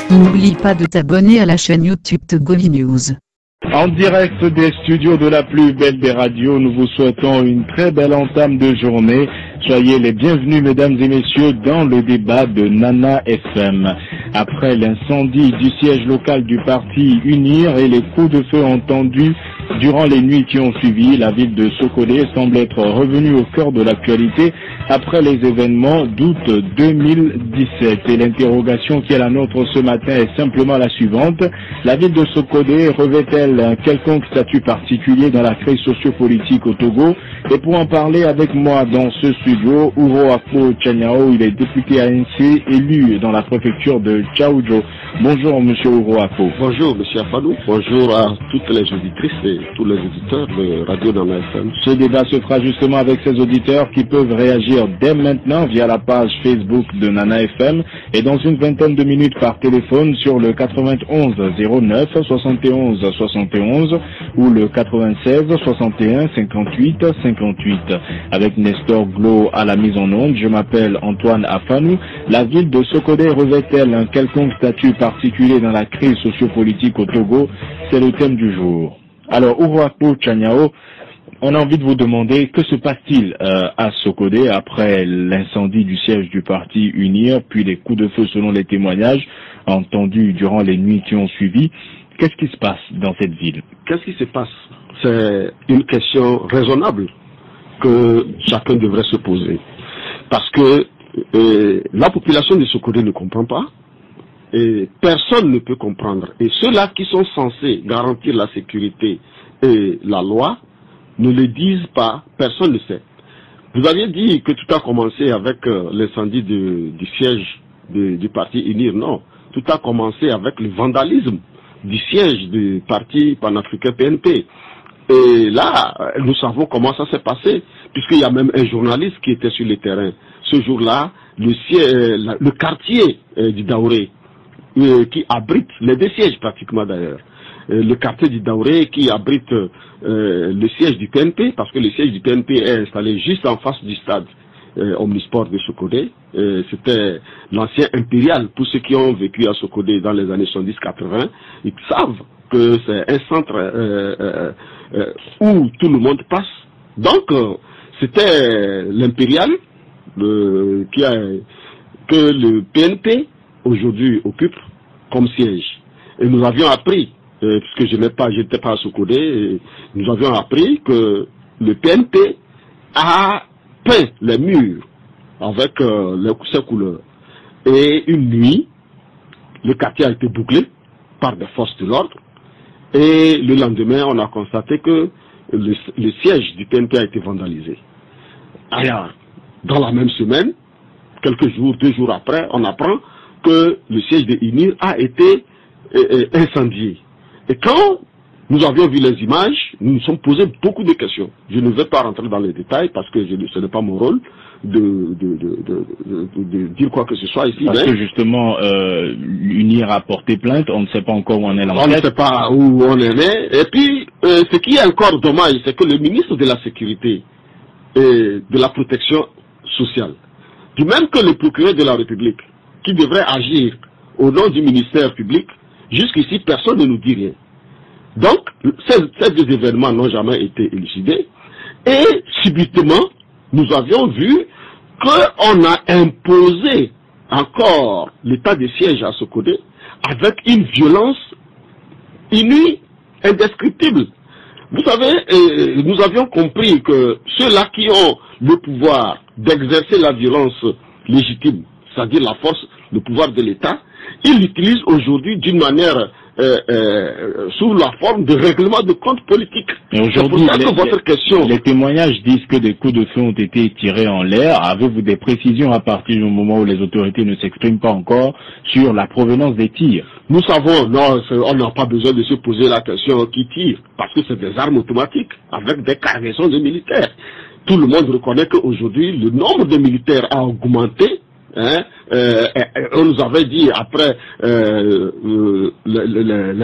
N'oublie pas de t'abonner à la chaîne YouTube Togovi News. En direct des studios de la plus belle des radios, nous vous souhaitons une très belle entame de journée. Soyez les bienvenus, mesdames et messieurs, dans le débat de Nana FM. Après l'incendie du siège local du parti UNIR et les coups de feu entendus durant les nuits qui ont suivi, la ville de Sokodé semble être revenue au cœur de l'actualité après les événements d'août 2017. Et l'interrogation qui est la nôtre ce matin est simplement la suivante. La ville de Sokodé revêt-elle un quelconque statut particulier dans la crise sociopolitique au Togo? Et pour en parler avec moi dans ce studio, Uroako Chanyao, il est député ANC élu dans la préfecture de Tchaoudjo. Bonjour monsieur Uroako. Bonjour monsieur Afadou, bonjour à toutes les auditrices et tous les auditeurs de Radio Nana FM. Ce débat se fera justement avec ces auditeurs qui peuvent réagir dès maintenant via la page Facebook de Nana FM et dans une vingtaine de minutes par téléphone sur le 91 09 71 71 ou le 96 61 58 58. Avec Nestor Glo à la mise en onde, je m'appelle Antoine Afanou. La ville de Sokodé revêt-elle un quelconque statut particulier dans la crise sociopolitique au Togo? C'est le thème du jour. Alors, Uroako Chanyao, on a envie de vous demander que se passe-t-il à Sokodé après l'incendie du siège du parti UNIR, puis les coups de feu selon les témoignages entendus durant les nuits qui ont suivi. Qu'est-ce qui se passe dans cette ville? Qu'est-ce qui se passe? C'est une question raisonnable que chacun devrait se poser. Parce que la population de Sokodé ne comprend pas, et personne ne peut comprendre. Et ceux-là qui sont censés garantir la sécurité et la loi ne le disent pas, personne ne sait. Vous aviez dit que tout a commencé avec l'incendie du siège du parti UNIR. Non, tout a commencé avec le vandalisme du siège du parti panafricain PNP. Et là, nous savons comment ça s'est passé, puisqu'il y a même un journaliste qui était sur le terrain. Ce jour-là, le quartier du Daouré, qui abrite les deux sièges pratiquement d'ailleurs, le quartier du Daouré qui abrite le siège du PNP, parce que le siège du PNP est installé juste en face du stade Omnisport de Sokodé. C'était l'ancien impérial. Pour ceux qui ont vécu à Sokodé dans les années 70-80, ils savent que c'est un centre où tout le monde passe. Donc, c'était l'impérial que le PNP aujourd'hui occupe comme siège. Et nous avions appris, puisque je n'étais pas à Sokodé, nous avions appris que le PNP a peint les murs avec ses couleurs. Et une nuit, le quartier a été bouclé par des forces de l'ordre. Et le lendemain, on a constaté que le siège du PNP a été vandalisé. Alors, dans la même semaine, quelques jours, 2 jours après, on apprend que le siège de UNIR a été incendié. Et quand nous avions vu les images, nous nous sommes posé beaucoup de questions. Je ne vais pas rentrer dans les détails parce que ce n'est pas mon rôle de dire quoi que ce soit ici. Parce que justement, l'UNIR a porté plainte, on ne sait pas encore où on est l'enquête. On ne sait pas où on est. Et puis, ce qui est encore dommage, c'est que le ministre de la Sécurité et de la Protection sociale, du même que le procureur de la République, qui devrait agir au nom du ministère public, jusqu'ici, personne ne nous dit rien. Donc, ces deux événements n'ont jamais été élucidés. Et, subitement, nous avions vu qu'on a imposé encore l'état de siège à Sokodé avec une violence inouïe, indescriptible. Vous savez, nous avions compris que ceux-là qui ont le pouvoir d'exercer la violence légitime, c'est-à-dire la force, le pouvoir de l'État, ils l'utilisent aujourd'hui d'une manière sous la forme de règlement de compte politique. Mais aujourd'hui, les témoignages disent que des coups de feu ont été tirés en l'air. Avez-vous des précisions à partir du moment où les autorités ne s'expriment pas encore sur la provenance des tirs? Nous savons, non, on n'a pas besoin de se poser la question qui tire, parce que c'est des armes automatiques avec des cargaisons de militaires. Tout le monde reconnaît qu'aujourd'hui, le nombre de militaires a augmenté on nous avait dit après les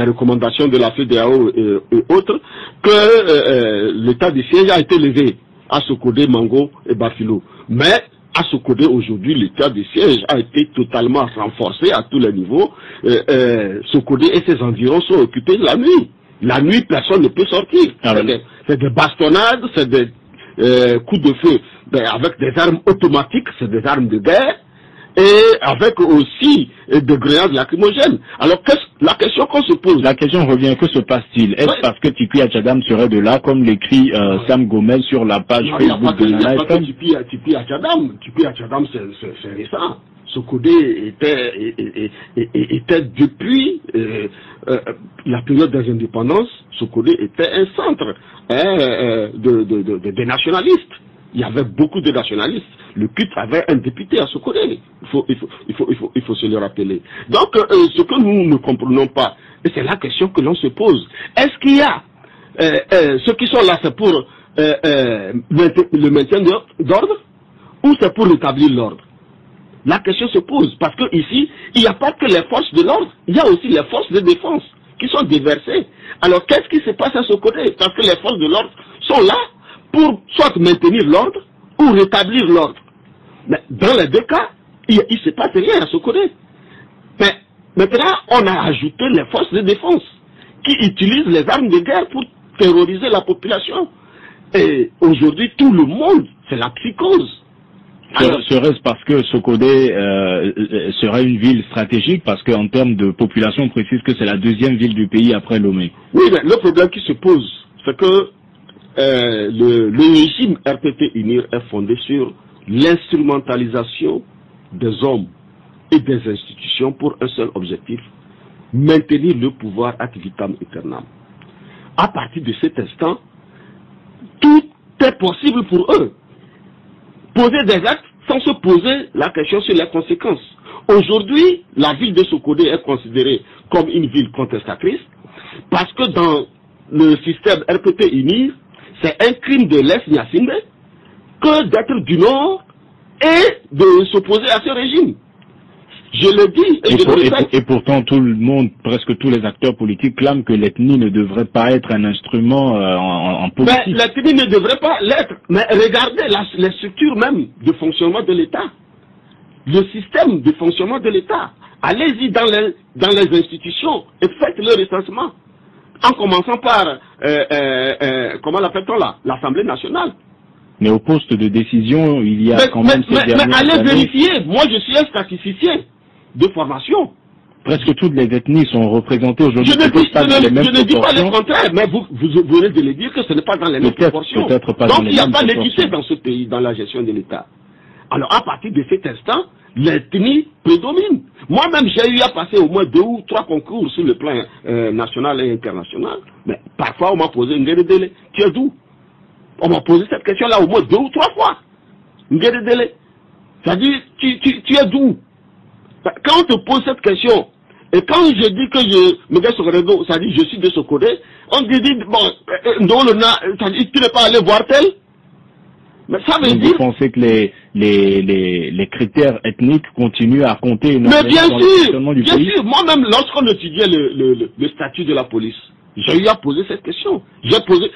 recommandations de la FEDEAO et autres que l'état de siège a été levé à Sokodé, Mango et Bafilo. Mais à Sokodé aujourd'hui, l'état de siège a été totalement renforcé à tous les niveaux. Sokodé et ses environs sont occupés la nuit. La nuit, personne ne peut sortir. C'est des bastonnades, c'est des coups de feu avec des armes automatiques, c'est des armes de guerre, et avec aussi des grenades lacrymogènes. Alors la question qu'on se pose... La question revient, que se passe-t-il? Est-ce parce que Tipi Achadam serait de là, comme l'écrit Sam Gomez sur la page Facebook de Nana FM? Tipi Achadam, c'est récent. Sokodé était depuis la période des indépendances, Sokodé était un centre des nationalistes. Il y avait beaucoup de nationalistes. Le CUT avait un député à Sokodé. Il faut se le rappeler. Donc, ce que nous ne comprenons pas, et c'est la question que l'on se pose, est-ce qu'il y a ceux qui sont là, c'est pour le maintien d'ordre ou c'est pour rétablir l'ordre? La question se pose, parce que ici, il n'y a pas que les forces de l'ordre, il y a aussi les forces de défense qui sont déversées. Alors, qu'est-ce qui se passe à Sokodé? Parce que les forces de l'ordre sont là pour soit maintenir l'ordre ou rétablir l'ordre. Mais dans les deux cas, il ne se passe rien à Sokodé. Mais maintenant, on a ajouté les forces de défense qui utilisent les armes de guerre pour terroriser la population. Et aujourd'hui, tout le monde, c'est la psychose. Serait-ce parce que Sokodé serait une ville stratégique, parce qu'en termes de population, on précise que c'est la deuxième ville du pays après Lomé? Oui, mais le problème qui se pose, c'est que le régime RPP-UNIR est fondé sur l'instrumentalisation des hommes et des institutions pour un seul objectif, maintenir le pouvoir ad vitam aeternam. À partir de cet instant, tout est possible pour eux. Poser des actes sans se poser la question sur les conséquences. Aujourd'hui, la ville de Sokodé est considérée comme une ville contestatrice parce que dans le système RPP-UNIR, c'est un crime de l'Est Nyassimbe que d'être du Nord et de s'opposer à ce régime. Je le dis et je le répète. Et pourtant, tout le monde, presque tous les acteurs politiques clament que l'ethnie ne devrait pas être un instrument en politique. Mais l'ethnie ne devrait pas l'être. Mais regardez les structures même de fonctionnement de l'État. Le système de fonctionnement de l'État. Allez-y dans les institutions et faites le recensement. En commençant par, comment l'appelle-t-on là? L'Assemblée nationale. Mais au poste de décision, il y a quand même ces dernières mais allez années. vérifier. Moi, je suis un statisticien de formation. Presque toutes les ethnies sont représentées aujourd'hui. Je ne dis pas le contraire, mais vous venez de le dire que ce n'est pas dans les mêmes proportions. Donc il n'y a pas d'équité dans ce pays, dans la gestion de l'État. Alors à partir de cet instant, l'ethnie prédomine. Moi-même, j'ai eu à passer au moins 2 ou 3 concours sur le plan national et international. Mais parfois, on m'a posé une délai. Tu es d'où? On m'a posé cette question-là au moins 2 ou 3 fois. Une délai. C'est-à-dire, tu es d'où? Quand on te pose cette question, et quand je dis que je me mets sur le réseau, ça dit je suis de Sokodé, on te dit, bon, ça dit tu n'es pas allé voir tel? Mais ça veut dire... Vous pensez que les critères ethniques continuent à compter mais bien sûr, moi-même, lorsqu'on étudiait le statut de la police, j'ai eu à poser cette question.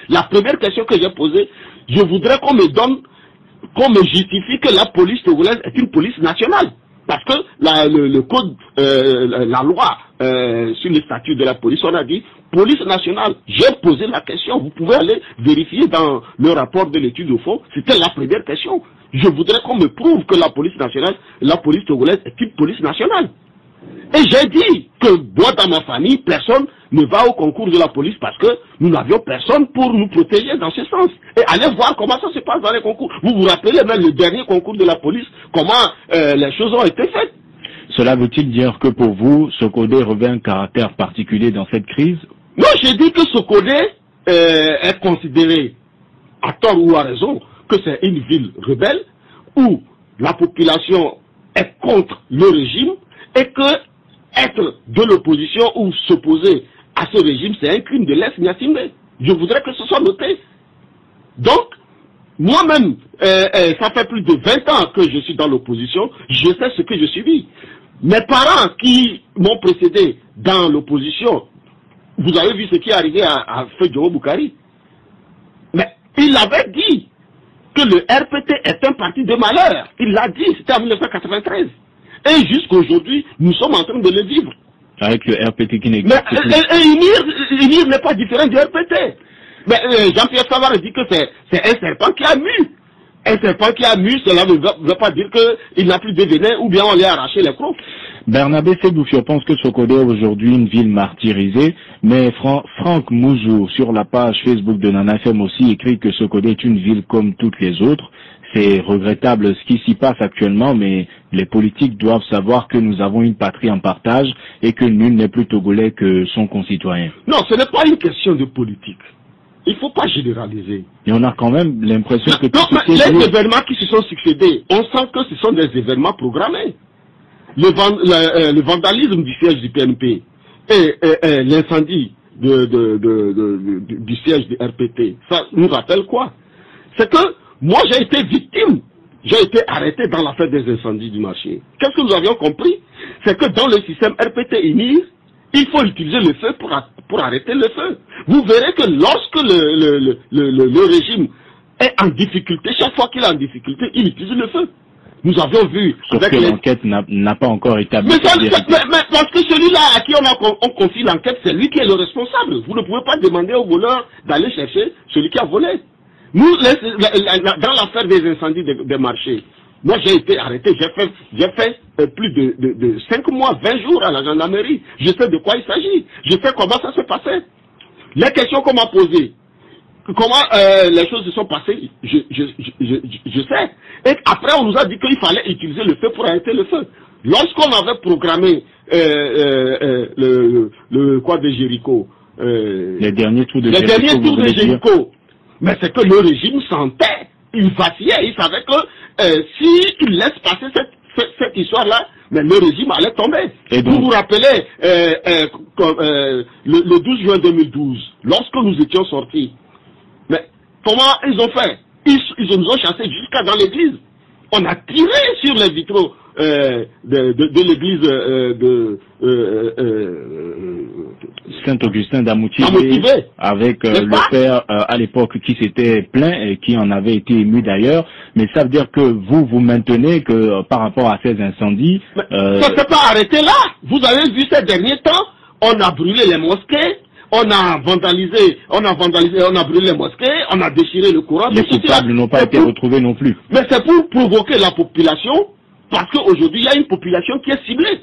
La première question que j'ai posée, je voudrais qu'on me justifie que la police togolaise est une police nationale. Parce que le code, la loi sur le statut de la police, on a dit police nationale. J'ai posé la question, vous pouvez aller vérifier dans le rapport de l'étude au fond, c'était la première question. Je voudrais qu'on me prouve que la police nationale, la police togolaise est une police nationale. Et j'ai dit que moi dans ma famille, personne ne va au concours de la police parce que nous n'avions personne pour nous protéger dans ce sens. Et allez voir comment ça se passe dans les concours. Vous vous rappelez même le dernier concours de la police, comment les choses ont été faites. Cela veut-il dire que pour vous, Sokodé revêt un caractère particulier dans cette crise? Non, j'ai dit que Sokodé est considéré, à tort ou à raison, que c'est une ville rebelle où la population est contre le régime et que être de l'opposition ou s'opposer à ce régime, c'est un crime de l'Est Nyassimbe. Je voudrais que ce soit noté. Donc, moi-même, ça fait plus de 20 ans que je suis dans l'opposition, je sais ce que je subis. Mes parents qui m'ont précédé dans l'opposition, vous avez vu ce qui est arrivé à Fedjo Boukari. Mais il avait dit que le RPT est un parti de malheur. Il l'a dit, c'était en 1993. Et jusqu'aujourd'hui, nous sommes en train de le vivre. Avec le RPT qui n'existe plus. Et UNIR n'est pas différent du RPT. Mais Jean-Pierre Savard dit que c'est un serpent qui a mu. Un serpent qui a mu, cela ne veut pas dire qu'il n'a plus de venin ou bien on lui a arraché les crocs. Bernabé Sedoufio pense que Sokodé est aujourd'hui une ville martyrisée, mais Franck Mouzou, sur la page Facebook de Nana FM aussi, écrit que Sokodé est une ville comme toutes les autres. C'est regrettable ce qui s'y passe actuellement, mais les politiques doivent savoir que nous avons une patrie en partage et que nul n'est plus togolais que son concitoyen. Non, ce n'est pas une question de politique. Il ne faut pas généraliser. Et on a quand même l'impression que les événements qui se sont succédés, on sent que ce sont des événements programmés. Le vandalisme du siège du PNP et l'incendie du siège du RPT, ça nous rappelle quoi? C'est que moi j'ai été victime, j'ai été arrêté dans l'affaire des incendies du marché. Qu'est-ce que nous avions compris? C'est que dans le système RPT-INIR, il faut utiliser le feu pour arrêter le feu. Vous verrez que lorsque le régime est en difficulté, chaque fois qu'il est en difficulté, il utilise le feu. Nous avions vu... Sauf que l'enquête n'a pas encore établi... Mais parce que celui-là à qui on confie l'enquête, c'est lui qui est le responsable. Vous ne pouvez pas demander au voleur d'aller chercher celui qui a volé. Nous, dans l'affaire des incendies des marchés, moi j'ai été arrêté, j'ai fait plus de 5 mois, 20 jours à la gendarmerie. Je sais de quoi il s'agit. Je sais comment ça se passait. Les questions qu'on m'a posées, comment les choses se sont passées, je sais. Et après, on nous a dit qu'il fallait utiliser le feu pour arrêter le feu. Lorsqu'on avait programmé le quoi de Jéricho, les derniers tours de Jéricho, mais c'est que le régime sentait, il vacillait, il savait que s'il laisse passer cette histoire-là, mais le régime allait tomber. Et donc, vous vous rappelez, le 12 juin 2012, lorsque nous étions sortis, mais comment ils ont fait? Ils nous ont chassés jusqu'à dans l'église. On a tiré sur les vitraux de l'église Saint-Augustin d'Amoutivé, avec le père à l'époque qui s'était plaint et qui en avait été ému d'ailleurs. Mais ça veut dire que vous maintenez que par rapport à ces incendies... ça ne s'est pas arrêté là. Vous avez vu ces derniers temps, on a brûlé les mosquées, on a vandalisé, on a brûlé les mosquées, on a déchiré le Coran. Les coupables n'ont pas été retrouvés non plus. Mais c'est pour provoquer la population, parce qu'aujourd'hui, il y a une population qui est ciblée.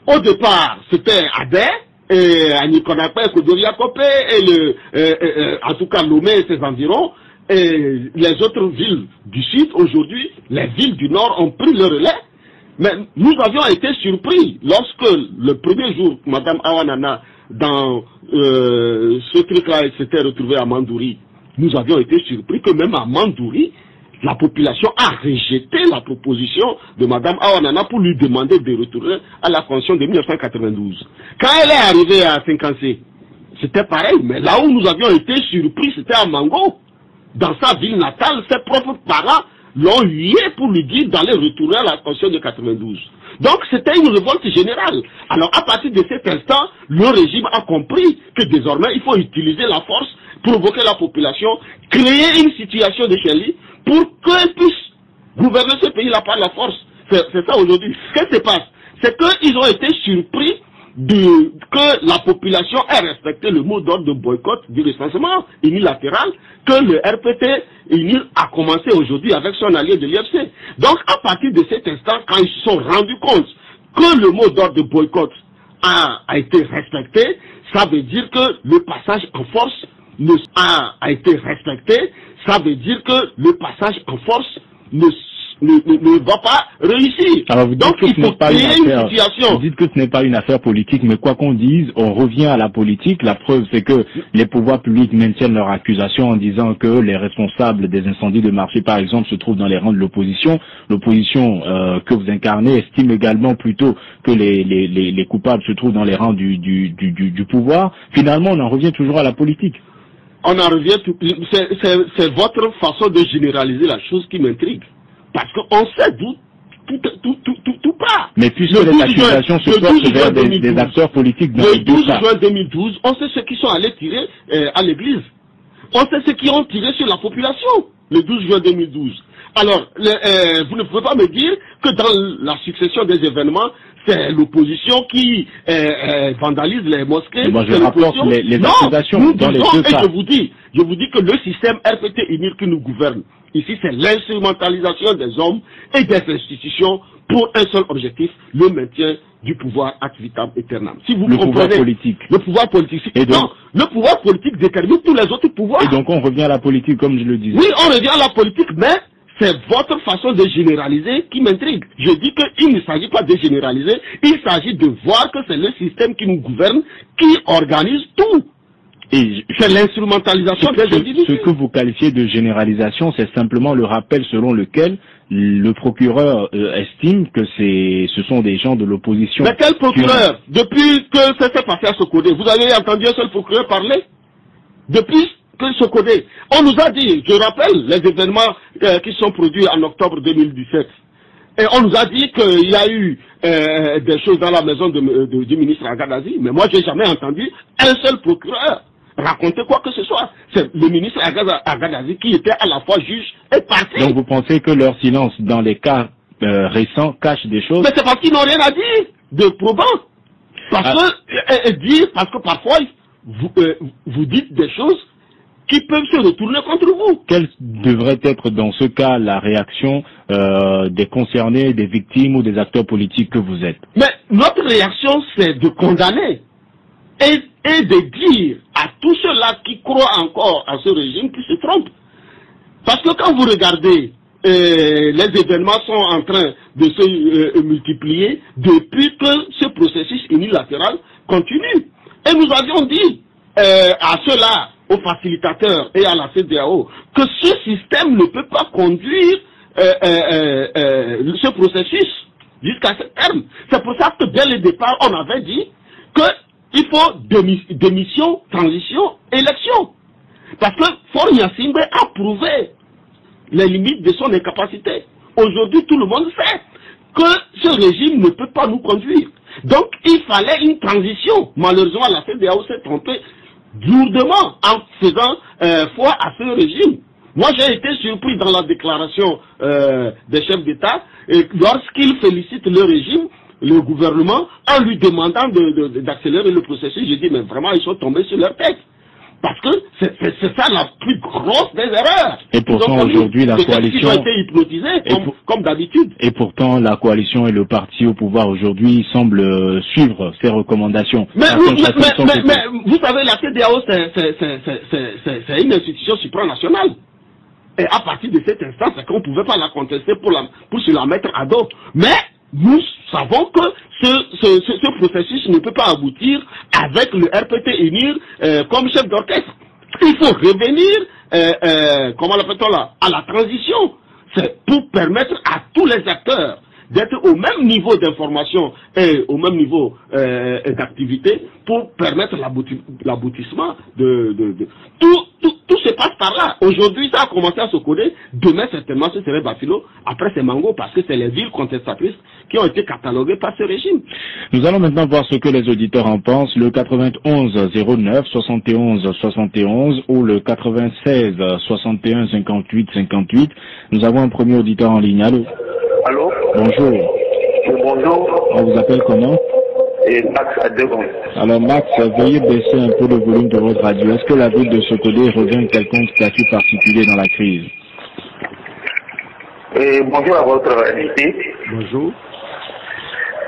Au départ, c'était Adé, et Anikonakpe, Kodoriakopé, et en tout cas Lomé et ses environs, et les autres villes du sud, aujourd'hui, les villes du nord ont pris le relais. Mais nous avions été surpris lorsque le premier jour, Madame Awanana, dans ce truc-là, s'était retrouvée à Mandouri. Nous avions été surpris que même à Mandouri, la population a rejeté la proposition de Madame Awanana pour lui demander de retourner à la Constitution de 1992. Quand elle est arrivée à Finkansé, c'était pareil, mais là où nous avions été surpris, c'était à Mango. Dans sa ville natale, ses propres parents l'ont hué pour lui dire d'aller retourner à la Constitution de 92. Donc c'était une révolte générale. Alors à partir de cet instant, le régime a compris que désormais il faut utiliser la force, provoquer la population, créer une situation de chez lui pour qu'elle puisse gouverner ce pays-là par la force. C'est ça aujourd'hui. Qu'est-ce qui se passe? C'est qu'ils ont été surpris que la population ait respecté le mot d'ordre de boycott du recensement unilatéral que le RPT a commencé aujourd'hui avec son allié de l'IFC. Donc à partir de cet instant, quand ils se sont rendus compte que le mot d'ordre de boycott a été respecté, ça veut dire que le passage en force a été respecté, ça veut dire que le passage en force ne va pas réussir. Alors vous dites donc que il faut créer une situation. Vous dites que ce n'est pas une affaire politique, mais quoi qu'on dise, on revient à la politique. La preuve, c'est que les pouvoirs publics maintiennent leur accusation en disant que les responsables des incendies de marché, par exemple, se trouvent dans les rangs de l'opposition. L'opposition que vous incarnez estime également plutôt que les coupables se trouvent dans les rangs du pouvoir. Finalement, on en revient toujours à la politique. On en revient, c'est votre façon de généraliser la chose qui m'intrigue. Parce qu'on sait d'où tout part. Mais puisque les accusations se portent vers des acteurs politiques dans le 12 juin 2012, on sait ceux qui sont allés tirer à l'église. On sait ceux qui ont tiré sur la population le 12 juin 2012. Alors, vous ne pouvez pas me dire que dans la succession des événements, c'est l'opposition qui vandalise les mosquées. Moi, je rapporte les accusations dans les deux cas. Je vous dis que le système RPT UNIR qui nous gouverne, ici, c'est l'instrumentalisation des hommes et des institutions pour un seul objectif, le maintien du pouvoir ad vitam aeternam. Si vous comprenez, pouvoir politique. Le pouvoir politique. Et donc, le pouvoir politique détermine tous les autres pouvoirs. Et donc, on revient à la politique, comme je le disais. Oui, on revient à la politique, mais c'est votre façon de généraliser qui m'intrigue. Je dis qu'il ne s'agit pas de généraliser, il s'agit de voir que c'est le système qui nous gouverne, qui organise tout. Et c'est l'instrumentalisation des individus. Ce que vous qualifiez de généralisation, c'est simplement le rappel selon lequel le procureur estime que ce sont des gens de l'opposition. Mais quel procureur? Depuis que ça s'est passé à Sokodé, vous avez entendu un seul procureur parler? Depuis que Sokodé, on nous a dit, je rappelle les événements qui sont produits en octobre 2017, et on nous a dit qu'il y a eu des choses dans la maison du ministre Agadazi, mais moi j'ai jamais entendu un seul procureur raconter quoi que ce soit. C'est le ministre Agadazi qui était à la fois juge et parti. Donc vous pensez que leur silence dans les cas récents cache des choses? Mais c'est parce qu'ils n'ont rien à dire de probant. Parce que parfois vous dites des choses qui peuvent se retourner contre vous. Quelle devrait être dans ce cas la réaction des concernés, des victimes ou des acteurs politiques que vous êtes? Mais notre réaction, c'est de condamner et de dire à tous ceux-là qui croient encore à ce régime qui se trompent. Parce que quand vous regardez, les événements sont en train de se multiplier depuis que ce processus unilatéral continue. Et nous avions dit à ceux-là, aux facilitateurs et à la CEDEAO, que ce système ne peut pas conduire ce processus jusqu'à ce terme. C'est pour ça que dès le départ, on avait dit qu'il faut démission, transition, élection. Parce que Faure Gnassingbé a prouvé les limites de son incapacité. Aujourd'hui, tout le monde sait que ce régime ne peut pas nous conduire. Donc, il fallait une transition. Malheureusement, la CEDEAO s'est trompée lourdement en faisant foi à ce régime. Moi, j'ai été surpris dans la déclaration des chefs d'État lorsqu'ils félicitent le régime, le gouvernement, en lui demandant d'accélérer le processus. J'ai dit, mais vraiment, ils sont tombés sur leur tête. Parce que c'est ça la plus grosse des erreurs. Et pourtant, aujourd'hui, la coalition... Ils ont été hypnotisés, comme d'habitude. Et pourtant, la coalition et le parti au pouvoir aujourd'hui semblent suivre ces recommandations. Mais vous savez, la CEDEAO, c'est une institution supranationale. Et à partir de cet instant, c'est qu'on ne pouvait pas la contester pour se la mettre à dos. Mais nous savons que ce processus ne peut pas aboutir avec le RPT UNIR comme chef d'orchestre. Il faut revenir, comment l'appelle-t-on là, à la transition. C'est pour permettre à tous les acteurs d'être au même niveau d'information et au même niveau d'activité pour permettre l'aboutissement tout se passe par là. Aujourd'hui, ça a commencé à se coder. Demain, certainement, ce serait Bafilo. Après, c'est Mango, parce que c'est les villes contestatrices qui ont été cataloguées par ce régime. Nous allons maintenant voir ce que les auditeurs en pensent. Le 91 09 71 71 ou le 96 61 58 58. Nous avons un premier auditeur en ligne. Allô? Allô? Bonjour. Bonjour. On vous appelle comment? Et Max à Devon. Alors Max, veuillez baisser un peu le volume de votre radio. Est-ce que la ville de Sokodé revêt un quelconque statut particulier dans la crise? Et bonjour à votre invité. Bonjour.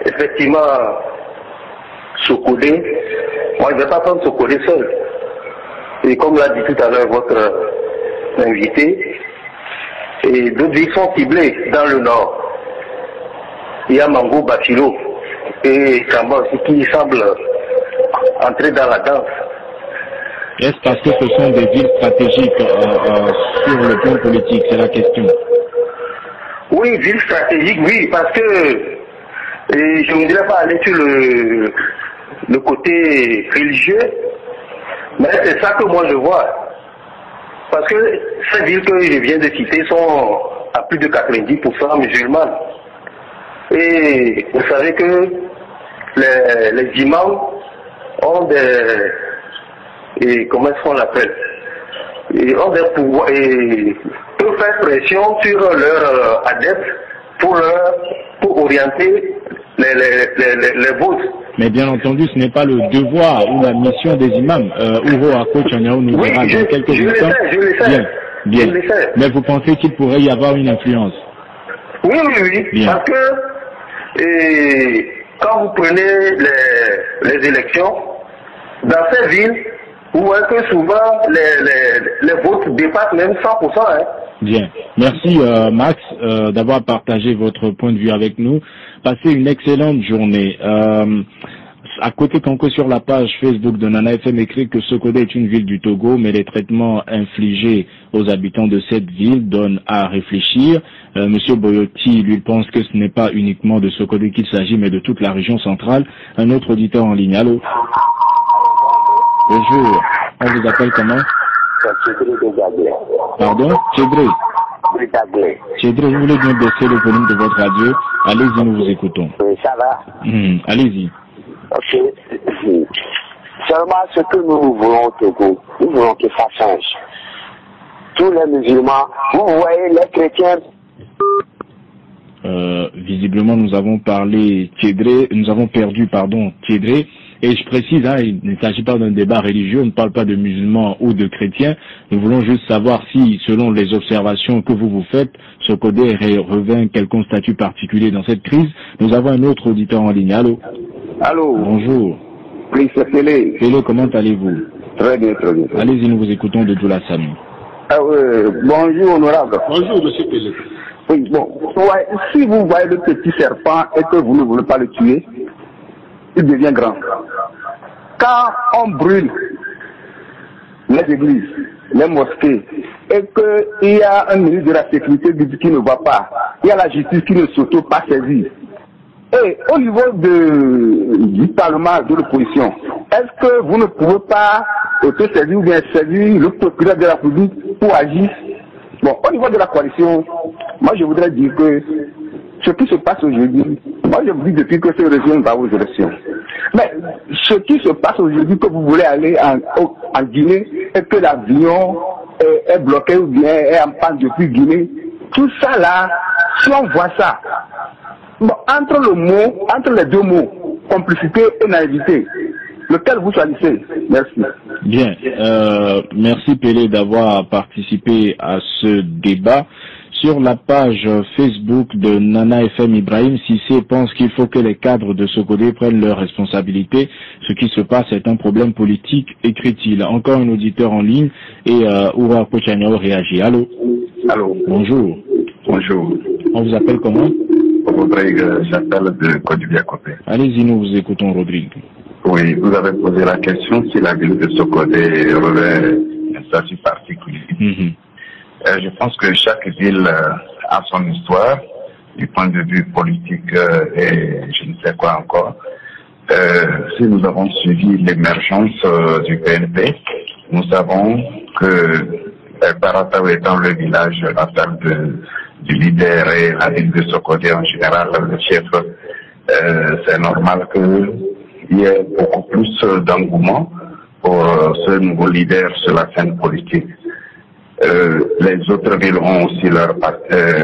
Effectivement, Sokodé, moi je ne vais pas prendre Sokodé seul. Et comme l'a dit tout à l'heure votre invité, et d'autres villes sont ciblées dans le nord. Il y a Mango, Bafilo et Kamba aussi qui semblent entrer dans la danse. Est-ce parce que ce sont des villes stratégiques sur le plan politique? C'est la question. Oui, villes stratégiques, oui, parce que je ne voudrais pas aller sur le côté religieux, mais c'est ça que moi je vois. Parce que ces villes que je viens de citer sont à plus de 90% musulmanes. Et vous savez que les imams ont des... Et comment est-ce qu'on l'appelle? Ils ont des pouvoirs et peuvent faire pression sur leurs adeptes pour orienter les votes. Mais bien entendu, ce n'est pas le devoir ou la mission des imams. Ouro Ako Tchaniaou nous dira dans quelques instants. Je le sais. Bien. Mais vous pensez qu'il pourrait y avoir une influence? Oui. Bien. Parce que quand vous prenez les élections, dans ces villes, vous voyez que souvent les votes dépassent même 100%. Hein. Bien. Merci Max d'avoir partagé votre point de vue avec nous. Passez une excellente journée. À côté Kanko, sur la page Facebook de Nana FM, écrit que Sokodé est une ville du Togo, mais les traitements infligés aux habitants de cette ville donnent à réfléchir. Monsieur Boyoti, lui, pense que ce n'est pas uniquement de Sokodé qu'il s'agit, mais de toute la région centrale. Un autre auditeur en ligne. Allô? Bonjour. On vous appelle comment? Pardon? Chédré. Chédré, vous voulez bien baisser le volume de votre radio? Allez-y, nous vous écoutons. Oui, ça va. Allez-y. Ok. Seulement ce que nous voulons au Togo, nous voulons que ça change. Tous les musulmans, vous voyez les chrétiens. Visiblement, nous avons perdu, Tiedré. Et je précise, il ne s'agit pas d'un débat religieux, on ne parle pas de musulmans ou de chrétiens. Nous voulons juste savoir si, selon les observations que vous faites, Sokodé revêt quelconque statut particulier dans cette crise. Nous avons un autre auditeur en ligne. Allô? Allô? Bonjour. Oui, c'est Félé. Félé, comment allez-vous? Très bien. Allez-y, nous vous écoutons de Djoula Sami. Bonjour, honorable. Bonjour, monsieur Pelé. Oui, bon. Ouais, si vous voyez le petit serpent et que vous ne voulez pas le tuer, il devient grand. Quand on brûle les églises, les mosquées, et qu'il y a un ministre de la sécurité qui ne va pas, il y a la justice qui ne s'auto pas saisit. Et au niveau du Parlement, de l'opposition, est-ce que vous ne pouvez pas auto-saisir ou bien saisir le procureur de la République pour agir? Bon, au niveau de la coalition, moi je voudrais dire que ce qui se passe aujourd'hui, moi je vous dis depuis que ce régime va aux élections. Mais ce qui se passe aujourd'hui, que vous voulez aller en Guinée et que l'avion est bloqué ou bien est en panne depuis Guinée, tout ça là, si on voit ça, bon, entre les deux mots, complicité et naïveté, lequel vous choisissez? Merci. Bien, merci Pelé d'avoir participé à ce débat. Sur la page Facebook de Nana FM, Ibrahim Sissé pense qu'il faut que les cadres de Sokodé prennent leurs responsabilités. Ce qui se passe est un problème politique, écrit-il. Encore un auditeur en ligne et Oura Kochaniao réagit. Allô? Allô? Bonjour. Bonjour. On vous appelle comment? Rodrigue, j'appelle de Côte-d'Ivoire. Allez-y, nous vous écoutons, Rodrigue. Oui, vous avez posé la question si la ville de Sokodé revêt un statut particulier. Je pense que chaque ville a son histoire, du point de vue politique et je ne sais quoi encore. Si nous avons suivi l'émergence du PNP, nous savons que Barataou étant le village natal du leader et la ville de Sokodé en général, le chef, c'est normal qu'il y ait beaucoup plus d'engouement pour ce nouveau leader sur la scène politique. Les autres villes ont aussi leurs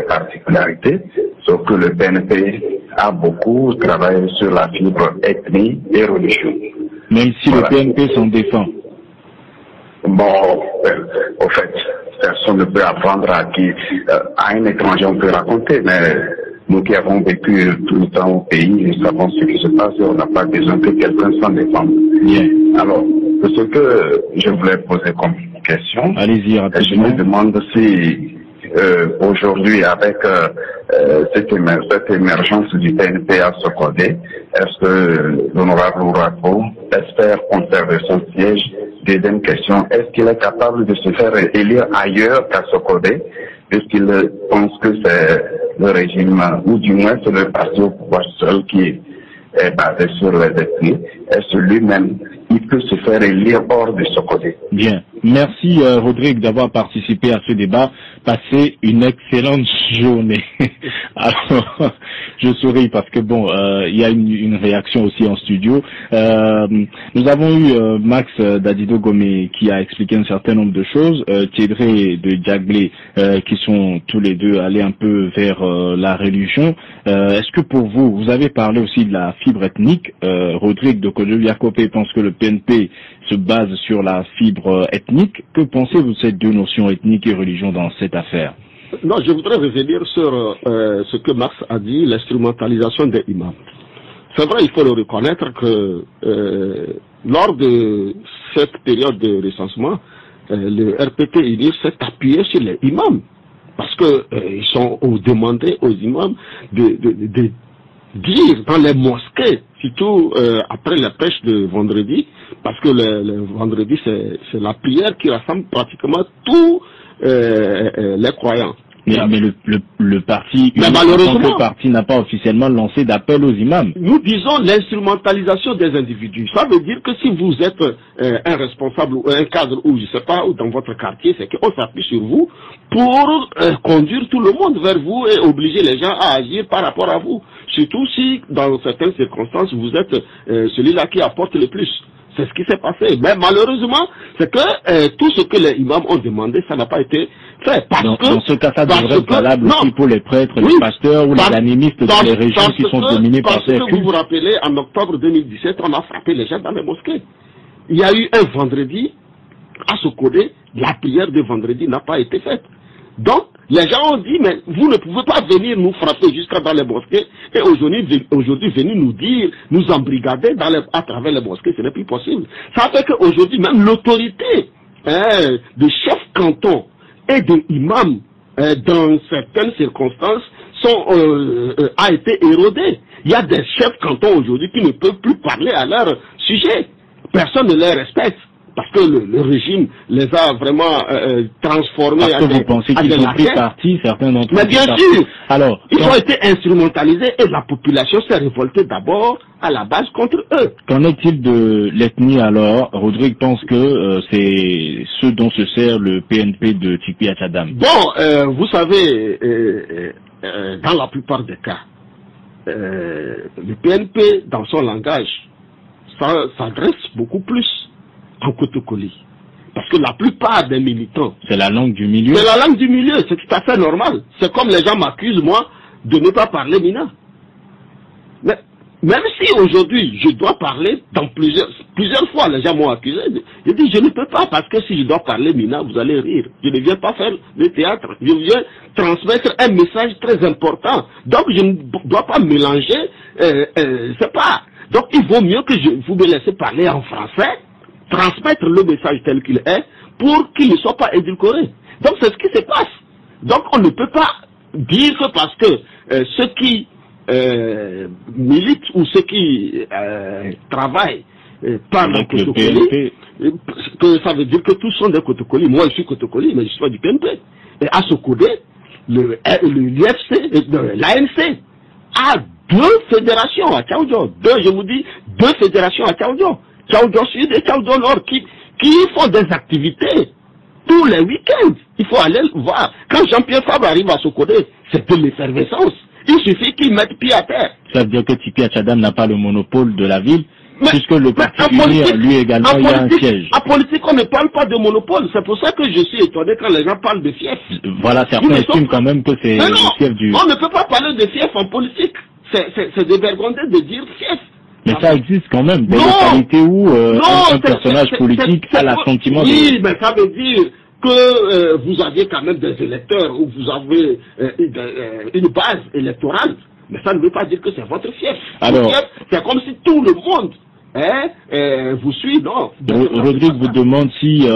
particularités, sauf que le PNP a beaucoup travaillé sur la fibre ethnie et religion. Mais ici, voilà. Le PNP s'en défend. Bon, au fait, personne ne peut apprendre à un étranger, on peut raconter, mais nous qui avons vécu tout le temps au pays, nous savons ce qui se passe et on n'a pas besoin que quelqu'un s'en défende. Bien. Alors, ce que je voulais poser comme question, allez-y, je me demande si aujourd'hui, avec cette émergence du PNP à Sokodé, est-ce que l'honorable Ourako espère conserver son siège? Deuxième question, est-ce qu'il est capable de se faire élire ailleurs qu'à Sokodé, puisqu'il pense que c'est le régime, ou du moins c'est le parti au pouvoir seul qui est basé sur les ethnies? Est-ce lui-même il peut se faire élire hors de Sokodé. Bien. Merci Rodrigue d'avoir participé à ce débat. Passez une excellente journée. Alors, je souris parce que bon, il y a une réaction aussi en studio. Nous avons eu Max Dadido Gomé qui a expliqué un certain nombre de choses. Thiedré de Diaglé qui sont tous les deux allés un peu vers la religion. Est-ce que pour vous, vous avez parlé aussi de la fibre ethnique? Rodrigue de Kodjo-Yakopé pense que le PNP se base sur la fibre ethnique. Que pensez-vous de ces deux notions, ethnique et religion, dans cette affaire? Non, je voudrais revenir sur ce que Max a dit, l'instrumentalisation des imams. C'est vrai, il faut le reconnaître que lors de cette période de recensement, le RPT UNIR s'est appuyé sur les imams. Parce que ils sont demandés aux imams de dire dans les mosquées, surtout après la prêche de vendredi, parce que le vendredi c'est la prière qui rassemble pratiquement tous les croyants. Mais le parti, malheureusement, parti n'a pas officiellement lancé d'appel aux imams. Nous disons l'instrumentalisation des individus. Ça veut dire que si vous êtes un responsable ou un cadre ou je sais pas, ou dans votre quartier, c'est qu'on s'appuie sur vous pour conduire tout le monde vers vous et obliger les gens à agir par rapport à vous. Surtout si, dans certaines circonstances, vous êtes celui-là qui apporte le plus. C'est ce qui s'est passé. Mais malheureusement, c'est que tout ce que les imams ont demandé, ça n'a pas été fait. Dans ce cas, ça devrait être valable aussi pour les prêtres, les pasteurs ou les animistes dans les régions qui sont dominées par ces cultes. Parce que vous vous rappelez, en octobre 2017, on a frappé les gens dans les mosquées. Il y a eu un vendredi, à Sokodé, la prière de vendredi n'a pas été faite. Donc, les gens ont dit, mais vous ne pouvez pas venir nous frapper jusqu'à dans les mosquées et aujourd'hui venir nous dire, nous embrigader à travers les mosquées, ce n'est plus possible. Ça fait qu'aujourd'hui, même l'autorité de chef canton et de imam, dans certaines circonstances, a été érodée. Il y a des chefs cantons aujourd'hui qui ne peuvent plus parler à leur sujet. Personne ne les respecte. Parce que le régime les a vraiment transformés. Parce que vous pensez qu'ils ont pris parti, certains d'entre eux. Mais bien sûr. Alors, ils ont été instrumentalisés et la population s'est révoltée d'abord à la base contre eux. Qu'en est-il de l'ethnie alors? Rodrigue pense que c'est ce dont se sert le PNP de Tikpi Achadam. Bon, vous savez, dans la plupart des cas, le PNP, dans son langage, s'adresse beaucoup plus en Kotokoli. Parce que la plupart des militants... C'est la langue du milieu. C'est la langue du milieu, c'est tout à fait normal. C'est comme les gens m'accusent, moi, de ne pas parler Mina. Mais même si aujourd'hui, je dois parler dans plusieurs fois, les gens m'ont accusé, je dis, je ne peux pas, parce que si je dois parler Mina, vous allez rire. Je ne viens pas faire le théâtre. Je viens transmettre un message très important. Donc, je ne dois pas mélanger, c'est pas... Donc, il vaut mieux que vous me laissez parler en français, transmettre le message tel qu'il est pour qu'il ne soit pas édulcoré. Donc c'est ce qui se passe. Donc on ne peut pas dire que parce que ceux qui militent ou ceux qui travaillent par le Kotokoli, que ça veut dire que tous sont des Kotokoli. Moi je suis Kotokoli, mais je suis du PNP. Et à Sokodé, l'UFC, l'ANC a deux fédérations à Tchaoudjo. Je vous dis, deux fédérations à Tchaoudjo. Tchaoudjo Sud et Tchaoudjo Nord qui font des activités tous les week-ends. Il faut aller voir. Quand Jean-Pierre Fabre arrive à Sokodé, c'est de l'effervescence. Il suffit qu'il mette pied à terre. Ça veut dire que Tikpi Achadam n'a pas le monopole de la ville, puisque le parti UNIR, lui également, il y a un siège. En politique, on ne parle pas de monopole. C'est pour ça que je suis étonné quand les gens parlent de fief. Voilà, certains estiment quand même que c'est le fief du... On ne peut pas parler de fief en politique. C'est dévergondé de dire fief. Mais ça existe quand même, des localités où un personnage politique a l'assentiment de... Oui, mais ça veut dire que vous aviez quand même des électeurs, ou vous avez une base électorale. Mais ça ne veut pas dire que c'est votre fief. Alors, c'est comme si tout le monde vous suit, non. Rodrigue vous demande si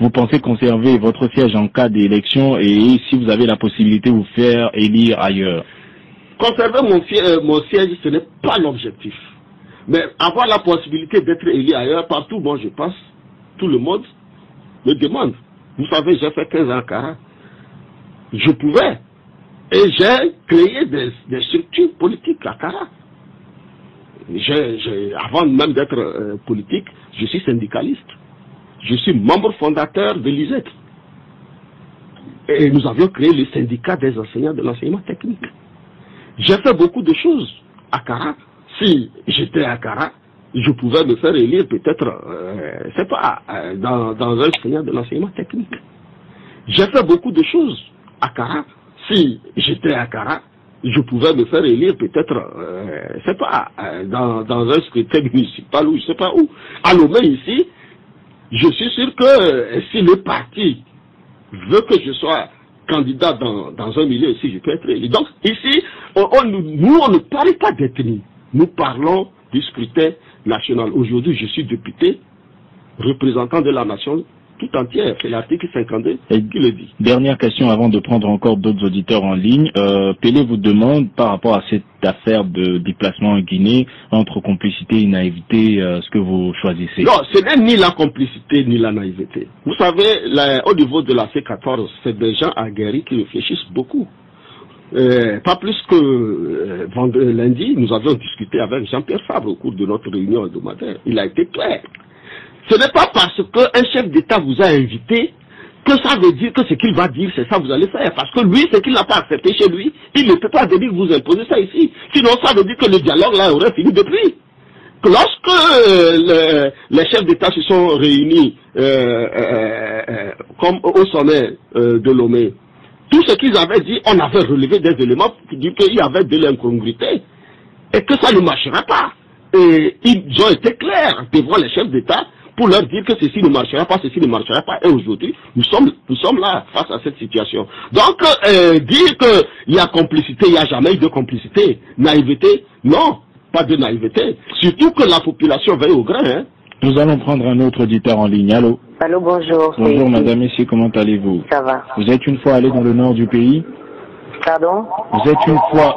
vous pensez conserver votre siège en cas d'élection et si vous avez la possibilité de vous faire élire ailleurs. Conserver mon siège, ce n'est pas l'objectif. Mais avoir la possibilité d'être élu ailleurs, partout où je passe, tout le monde me demande. Vous savez, j'ai fait 15 ans à Kara. Je pouvais. Et j'ai créé des structures politiques à Kara. avant même d'être politique, je suis syndicaliste. Je suis membre fondateur de l'ISEC. Et nous avions créé le syndicat des enseignants de l'enseignement technique. J'ai fait beaucoup de choses à Kara. Si j'étais à Kara, je pouvais me faire élire peut-être, c'est pas, dans un enseignant de l'enseignement technique. J'ai fait beaucoup de choses à Kara. Si j'étais à Kara, je pouvais me faire élire peut-être, c'est pas, dans un secrétaire municipal ou je sais pas où. À Lomé ici, je suis sûr que si le parti veut que je sois candidat dans un milieu ici, je peux être élu. Donc ici, nous on ne parle pas d'ethnie. Nous parlons du scrutin national. Aujourd'hui, je suis député, représentant de la nation tout entière. C'est l'article 52 qui le dit. Dernière question avant de prendre encore d'autres auditeurs en ligne. Pelé vous demande, par rapport à cette affaire de déplacement en Guinée, entre complicité et naïveté, ce que vous choisissez. Non, ce n'est ni la complicité ni la naïveté. Vous savez, au niveau de la C14, c'est des gens aguerris qui réfléchissent beaucoup. Pas plus que lundi, nous avions discuté avec Jean-Pierre Fabre au cours de notre réunion hebdomadaire. Il a été clair. Ce n'est pas parce qu'un chef d'État vous a invité que ça veut dire que ce qu'il va dire, c'est ça que vous allez faire. Parce que lui, ce qu'il n'a pas accepté chez lui, il ne peut pas venir vous imposer ça ici. Sinon, ça veut dire que le dialogue là aurait fini depuis. Que lorsque les chefs d'État se sont réunis comme au sommet de Lomé, tout ce qu'ils avaient dit, on avait relevé des éléments qui disent qu'il y avait de l'incongruité et que ça ne marchera pas. Et ils ont été clairs devant les chefs d'État pour leur dire que ceci ne marchera pas, ceci ne marchera pas. Et aujourd'hui, nous sommes là face à cette situation. Donc, dire qu'il y a complicité, il n'y a jamais eu de complicité. Naïveté, non, pas de naïveté. Surtout que la population veille au grain. Hein. Nous allons prendre un autre auditeur en ligne. Allô? Allô, bonjour. Bonjour, madame, messieurs, comment allez-vous? Ça va. Vous êtes une fois allé dans le nord du pays? Pardon? Vous êtes une fois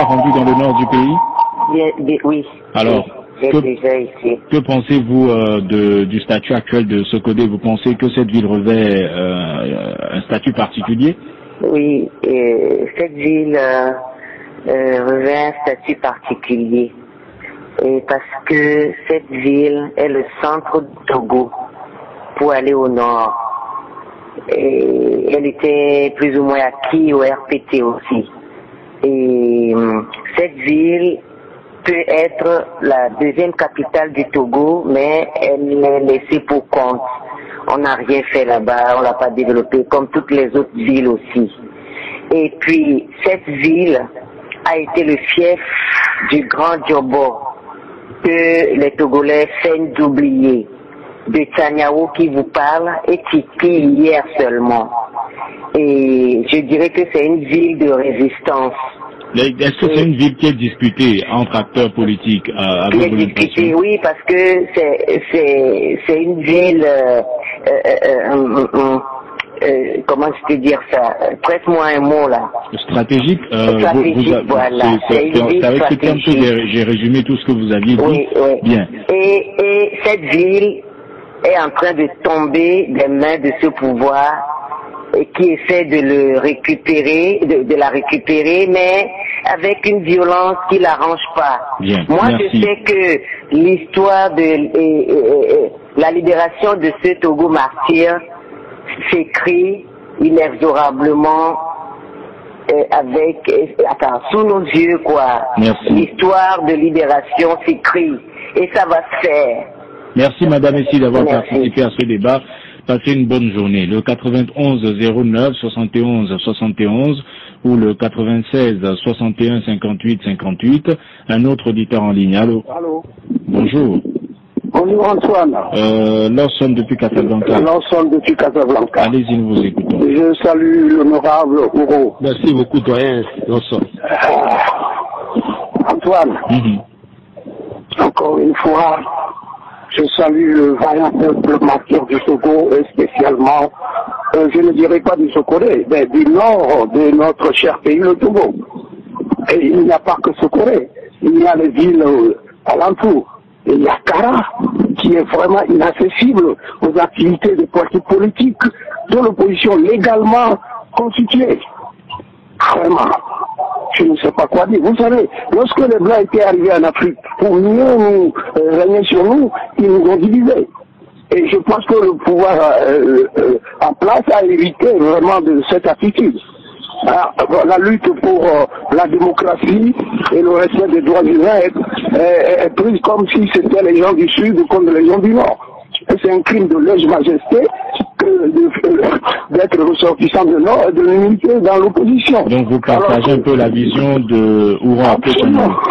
rendu dans le nord du pays? Oui. Alors, que pensez-vous du statut actuel de Sokodé? Vous pensez que cette ville revêt un statut particulier? Oui, cette ville revêt un statut particulier. Et parce que cette ville est le centre du Togo pour aller au nord. Et elle était plus ou moins acquise au RPT aussi. Et cette ville peut être la deuxième capitale du Togo, mais elle est laissée pour compte. On n'a rien fait là-bas, on l'a pas développé comme toutes les autres villes aussi. Et puis, cette ville a été le fief du grand Diobo que les Togolais feignent d'oublier. De Tanyao qui vous parle et Tiki hier seulement. Et je dirais que c'est une ville de résistance. Est-ce que c'est une ville qui est disputée entre acteurs politiques avec vos impressions? Oui, parce que c'est une ville, comment je peux dire ça? Prête-moi un mot là. Stratégique. Stratégique, voilà. C'est avec ce terme que j'ai résumé tout ce que vous aviez dit. Oui, oui. Bien. Et cette ville est en train de tomber des mains de ce pouvoir et qui essaie de le récupérer, de la récupérer, mais avec une violence qui l'arrange pas. Bien, moi, merci. Je sais que l'histoire de la libération de ce Togo martyr s'écrit inexorablement sous nos yeux, quoi. L'histoire de libération s'écrit et ça va se faire. Merci Madame Essie d'avoir participé à ce débat. Passez une bonne journée. Le 91 09 71 71 ou le 96 61 58 58. Un autre auditeur en ligne. Allô? Allô? Bonjour. Bonjour Antoine. Lawson depuis Casablanca. Lawson depuis Casablanca. Allez-y, nous vous écoutons. Je salue l'honorable Ouro. Merci beaucoup, doyen Lawson. Antoine, encore une fois, je salue le vaillant peuple martyr du Togo et spécialement, je ne dirais pas du Sokoré, mais du nord de notre cher pays, le Togo. Et il n'y a pas que Sokoré, il y a les villes alentours. Et il y a Kara, qui est vraiment inaccessible aux activités des partis politiques de l'opposition légalement constituée. Vraiment, je ne sais pas quoi dire. Vous savez, lorsque les Blancs étaient arrivés en Afrique, pour mieux nous régner sur nous, ils nous ont divisés. Et je pense que le pouvoir en place a hérité vraiment de cette attitude. La lutte pour la démocratie et le respect des droits humains est prise comme si c'était les gens du Sud ou comme les gens du Nord. Et c'est un crime de lèse-majesté d'être ressortissant de Nord et de l'unité dans l'opposition. Donc vous partagez un peu la vision de Ouro.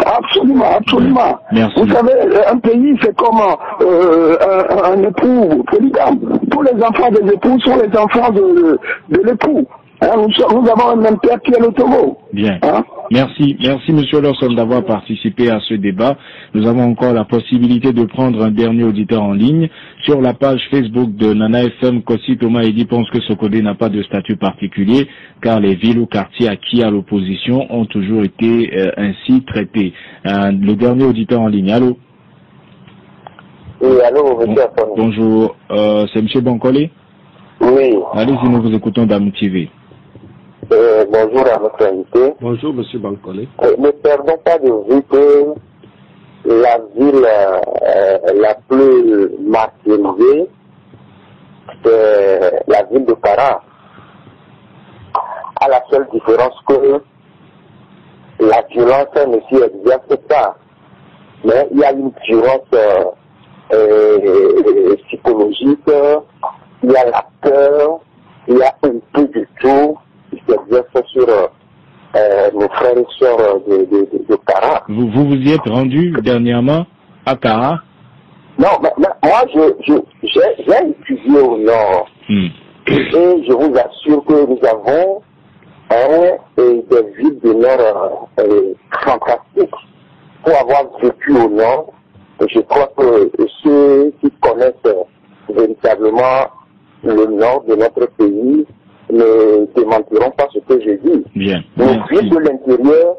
Absolument. Merci. Vous savez, un pays c'est comme un époux polygame. Tous les enfants des époux sont les enfants de l'époux. Nous avons un même père qui est le Togo. Bien. Merci Monsieur Lawson d'avoir participé à ce débat. Nous avons encore la possibilité de prendre un dernier auditeur en ligne. Sur la page Facebook de Nana FM, Kossi Thomas Eddy pense que Sokodé n'a pas de statut particulier car les villes ou quartiers acquis à l'opposition ont toujours été ainsi traités. Le dernier auditeur en ligne, allô? Oui, allô, monsieur. Bonjour, c'est Monsieur Bankole? Oui. Allez-y, nous vous écoutons d'Amou-TV. Bonjour à notre invité. Bonjour, monsieur Bankole. Ne perdons pas de vue que la ville la plus martyrisée, c'est la ville de Kara. À la seule différence que la violence ne s'y exerce pas. Mais il y a une violence psychologique, il y a la peur, il y a un peu de tout qui s'exerce sur nos frères et sœurs de Kara. Vous y êtes rendu dernièrement à Kara? Non, mais moi j'ai étudié au nord. Et je vous assure que nous avons des villes du nord fantastiques. Pour avoir vécu au nord, je crois que ceux qui connaissent véritablement le nord de notre pays ne démentiront pas ce que je dis. Bien. Les villes de l'intérieur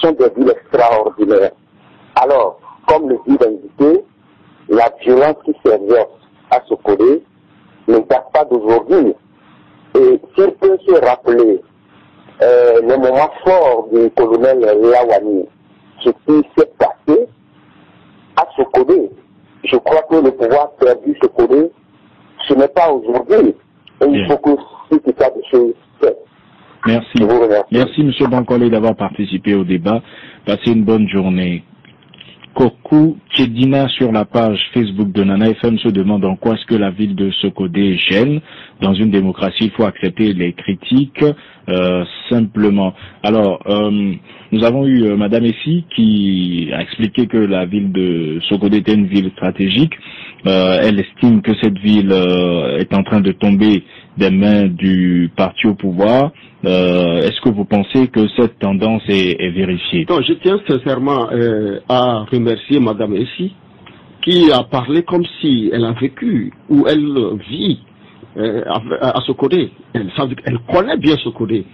sont des villes extraordinaires. Alors, comme le dit l'invité, la violence qui s'exerce à Sokodé ne date pas d'aujourd'hui. Et s'il peut se rappeler le moment fort du colonel Lawani, ce qui s'est passé à Sokodé, je crois que le pouvoir perdu Sokodé, ce n'est pas aujourd'hui. Et il faut que ce cas de choses fait. Merci. Merci, M. Bankole, d'avoir participé au débat. Passez une bonne journée. Kokou Tchedina sur la page Facebook de Nana FM se demande en quoi est-ce que la ville de Sokodé gêne. Dans une démocratie, il faut accepter les critiques simplement. Alors, nous avons eu Madame Essi qui a expliqué que la ville de Sokodé était une ville stratégique. Elle estime que cette ville est en train de tomber des mains du parti au pouvoir. Est-ce que vous pensez que cette tendance est vérifiée? Non, je tiens sincèrement à remercier Madame Essi qui a parlé comme si elle a vécu ou elle vit à Sokodé. Elle connaît bien Sokodé.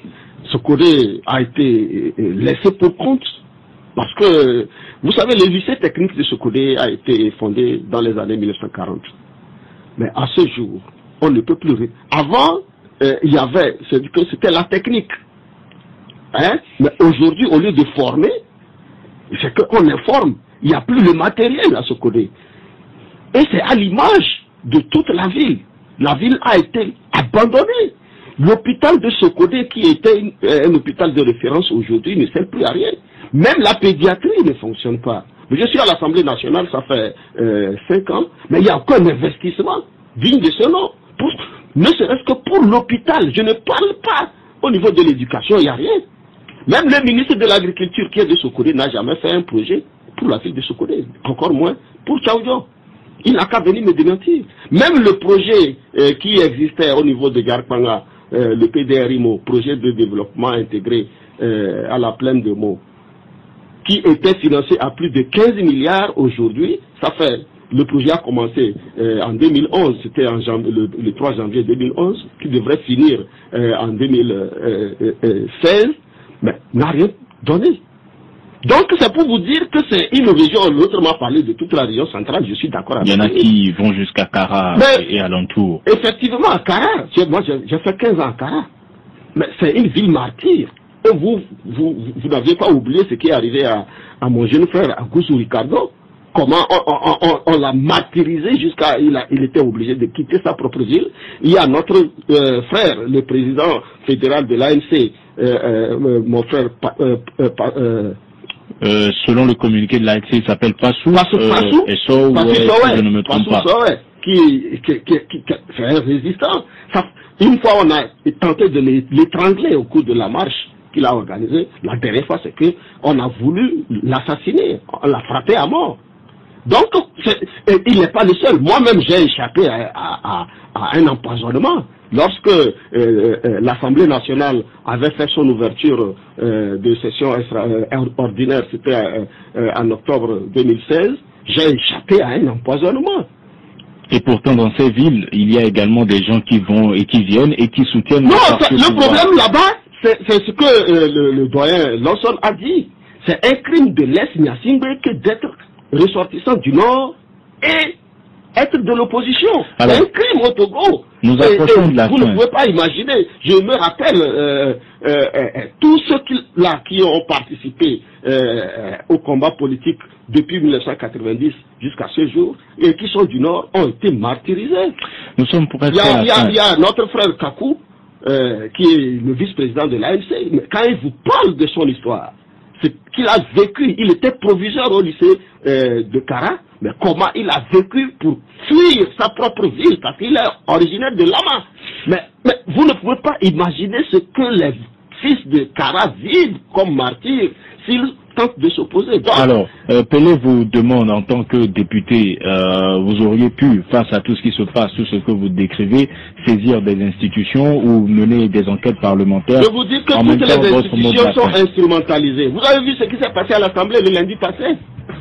Sokodé a été laissé pour compte parce que, vous savez, le lycée technique de Sokodé a été fondé dans les années 1940. Mais à ce jour, on ne peut plus. Avant, il y avait, c'était la technique. Hein? Mais aujourd'hui, au lieu de former, c'est qu'on informe. Il n'y a plus le matériel à Sokodé. Et c'est à l'image de toute la ville. La ville a été abandonnée. L'hôpital de Sokodé, qui était un hôpital de référence aujourd'hui, ne sert plus à rien. Même la pédiatrie ne fonctionne pas. Je suis à l'Assemblée nationale, ça fait 5 ans, mais il n'y a aucun investissement digne de ce nom. Ne serait-ce que pour l'hôpital, je ne parle pas au niveau de l'éducation, il n'y a rien. Même le ministre de l'Agriculture qui est de Sokodé n'a jamais fait un projet pour la ville de Sokodé, encore moins pour Tchaoudjo. Il n'a qu'à venir me démentir. Même le projet qui existait au niveau de Garpanga, le PDRIMO, projet de développement intégré à la plaine de Meaux, qui était financé à plus de 15 milliards aujourd'hui, ça fait... Le projet a commencé en 2011, c'était le 3 janvier 2011, qui devrait finir en 2016, mais n'a rien donné. Donc c'est pour vous dire que c'est une région, l'autre m'a parlé de toute la région centrale, je suis d'accord avec vous. Il y en a qui vont jusqu'à Kara et alentour. Effectivement, à Kara, moi j'ai fait 15 ans à Kara, mais c'est une ville martyre. Et vous n'aviez pas oublié ce qui est arrivé à mon jeune frère, Augusto Ricardo. Comment on l'a martyrisé jusqu'à il était obligé de quitter sa propre ville. Il y a notre frère, le président fédéral de l'ANC, mon frère selon le communiqué de l'ANC, il s'appelle Passou. Je ne me trompe pas. Qui c'est un résistant. Une fois on a tenté de l'étrangler au cours de la marche qu'il a organisée. La dernière fois, c'est que on a voulu l'assassiner. On l'a frappé à mort. Donc, il n'est pas le seul. Moi-même, j'ai échappé à un empoisonnement. Lorsque l'Assemblée nationale avait fait son ouverture de session ordinaire, c'était en octobre 2016, j'ai échappé à un empoisonnement. Et pourtant, dans ces villes, il y a également des gens qui vont et qui viennent et qui soutiennent... Non, le problème là-bas, c'est ce que le doyen Lawson a dit. C'est un crime de l'Est Nyasingbe que d'être ressortissant du Nord et être de l'opposition. C'est un crime au Togo. Nous approchons de la fin. Vous ne pouvez pas imaginer. Je me rappelle tous ceux qui ont participé au combat politique depuis 1990 jusqu'à ce jour et qui sont du Nord ont été martyrisés. Nous sommes pour être il y a notre frère Kakou qui est le vice-président de l'ANC. Quand il vous parle de son histoire, c'est qu'il a vécu, il était proviseur au lycée de Kara, mais comment il a vécu pour fuir sa propre ville, parce qu'il est originaire de Lama. Mais vous ne pouvez pas imaginer ce que les fils de Kara vivent comme martyrs s'ils tentent de s'opposer. Alors, Pelé vous demande en tant que député, vous auriez pu, face à tout ce qui se passe, tout ce que vous décrivez, saisir des institutions ou mener des enquêtes parlementaires. Je vous dis que toutes les institutions sont instrumentalisées. Vous avez vu ce qui s'est passé à l'Assemblée le lundi passé,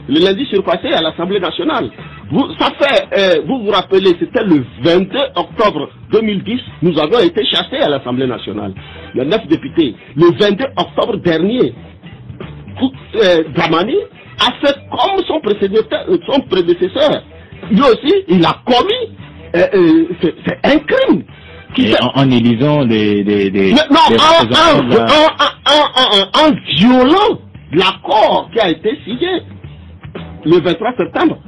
le lundi surpassé à l'Assemblée nationale. Vous vous rappelez, c'était le 22 octobre 2010, nous avons été chassés à l'Assemblée nationale, les 9 députés. Le 22 octobre dernier, Dramani a fait comme son prédécesseur. Lui aussi, il a commis, c'est un crime. En élisant en violant l'accord qui a été signé le 23 septembre.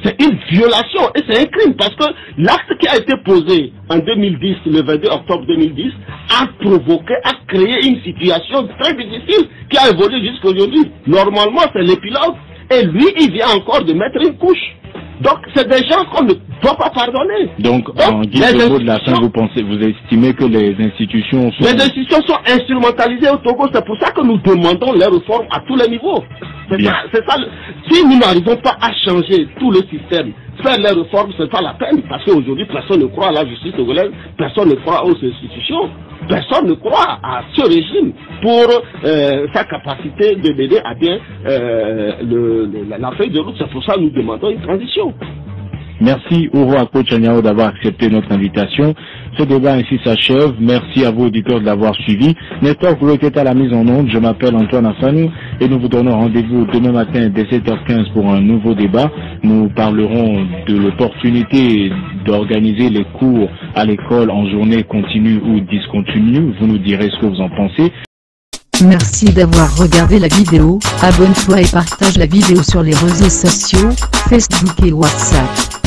C'est une violation et c'est un crime parce que l'acte qui a été posé en 2010, le 22 octobre 2010, a provoqué, a créé une situation très difficile qui a évolué jusqu'à aujourd'hui. Normalement, c'est l'épilogue et lui, il vient encore de mettre une couche. Donc, c'est des gens qu'on ne doit pas pardonner. Donc en guise de mot de la fin, vous estimez que les institutions sont... Les institutions sont instrumentalisées au Togo, c'est pour ça que nous demandons les réformes à tous les niveaux. C'est ça. Si nous n'arrivons pas à changer tout le système, faire les réformes, c'est pas la peine, parce qu'aujourd'hui, personne ne croit à la justice togolaise, personne ne croit aux institutions, personne ne croit à ce régime pour sa capacité de mener à bien la feuille de route. C'est pour ça que nous demandons une transition. Merci Uro Ako Chaniao d'avoir accepté notre invitation. Ce débat ainsi s'achève. Merci à vous auditeurs de l'avoir suivi. Nestor vous était à la mise en onde. Je m'appelle Antoine Afanou et nous vous donnons rendez-vous demain matin dès 7h15 pour un nouveau débat. Nous parlerons de l'opportunité d'organiser les cours à l'école en journée continue ou discontinue. Vous nous direz ce que vous en pensez. Merci d'avoir regardé la vidéo. Abonne-toi et partage la vidéo sur les réseaux sociaux, Facebook et WhatsApp.